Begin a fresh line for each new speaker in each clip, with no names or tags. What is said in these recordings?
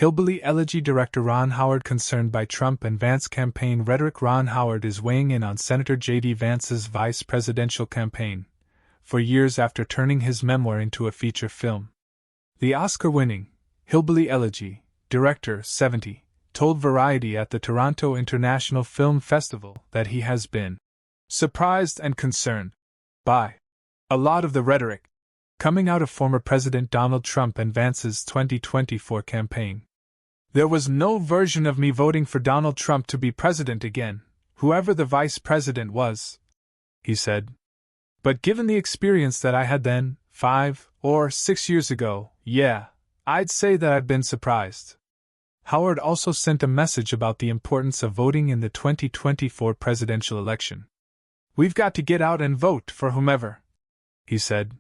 Hillbilly Elegy director Ron Howard concerned by Trump and Vance campaign rhetoric. Ron Howard is weighing in on Senator J.D. Vance's vice presidential campaign, for years after turning his memoir into a feature film. The Oscar-winning Hillbilly Elegy director, 70, told Variety at the Toronto International Film Festival that he has been surprised and concerned by a lot of the rhetoric coming out of former President Donald Trump and Vance's 2024 campaign. There was no version of me voting for Donald Trump to be president again, whoever the vice president was, he said. But given the experience that I had then, 5 or 6 years ago, yeah, I'd say that I've been surprised. Howard also sent a message about the importance of voting in the 2024 presidential election. We've got to get out and vote for whomever, he said.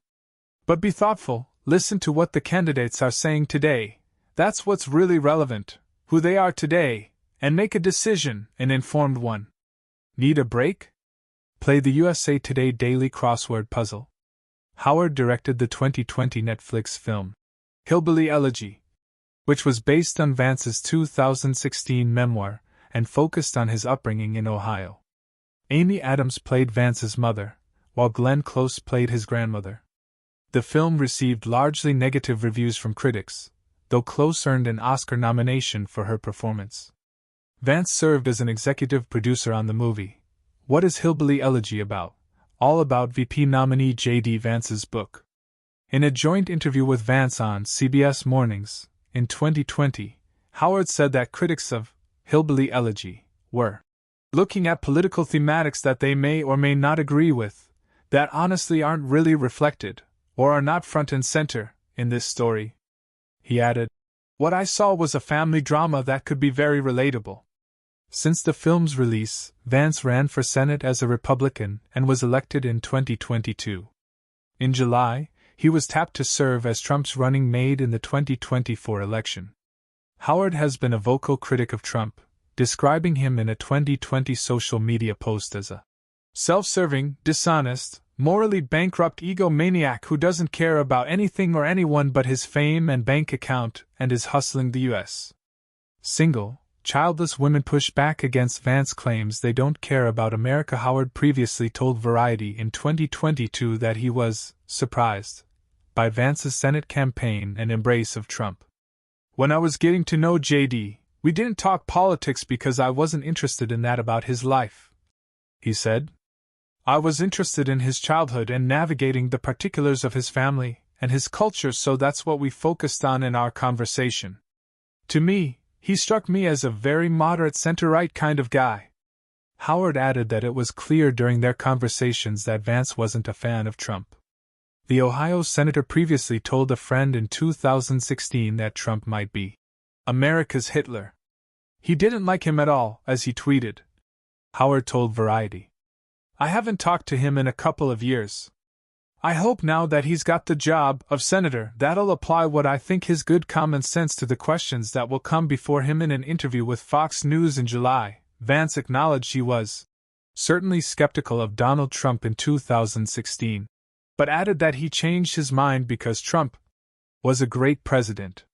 But be thoughtful, listen to what the candidates are saying today. That's what's really relevant, who they are today, and make a decision, an informed one. Need a break? Play the USA Today Daily Crossword Puzzle. Howard directed the 2020 Netflix film, Hillbilly Elegy, which was based on Vance's 2016 memoir and focused on his upbringing in Ohio. Amy Adams played Vance's mother, while Glenn Close played his grandmother. The film received largely negative reviews from critics, though Close earned an Oscar nomination for her performance. Vance served as an executive producer on the movie. What is Hillbilly Elegy about? All about VP nominee J.D. Vance's book. In a joint interview with Vance on CBS Mornings, in 2020, Howard said that critics of Hillbilly Elegy were looking at political thematics that they may or may not agree with, that honestly aren't really reflected, or are not front and center, in this story. He added, "What I saw was a family drama that could be very relatable." Since the film's release, Vance ran for Senate as a Republican and was elected in 2022. In July, he was tapped to serve as Trump's running mate in the 2024 election. Howard has been a vocal critic of Trump, describing him in a 2020 social media post as a self-serving, dishonest, morally bankrupt egomaniac who doesn't care about anything or anyone but his fame and bank account and is hustling the U.S. Single, childless women push back against Vance claims they don't care about America. Howard previously told Variety in 2022 that he was surprised by Vance's Senate campaign and embrace of Trump. When I was getting to know J.D., we didn't talk politics because I wasn't interested in that about his life, he said. I was interested in his childhood and navigating the particulars of his family and his culture, so that's what we focused on in our conversation. To me, he struck me as a very moderate center-right kind of guy. Howard added that it was clear during their conversations that Vance wasn't a fan of Trump. The Ohio senator previously told a friend in 2016 that Trump might be America's Hitler. He didn't like him at all, as he tweeted. Howard told Variety, "I haven't talked to him in a couple of years. I hope now that he's got the job of senator that'll apply what I think his good common sense to the questions that will come before him." In an interview with Fox News in July, Vance acknowledged he was certainly skeptical of Donald Trump in 2016, but added that he changed his mind because Trump was a great president.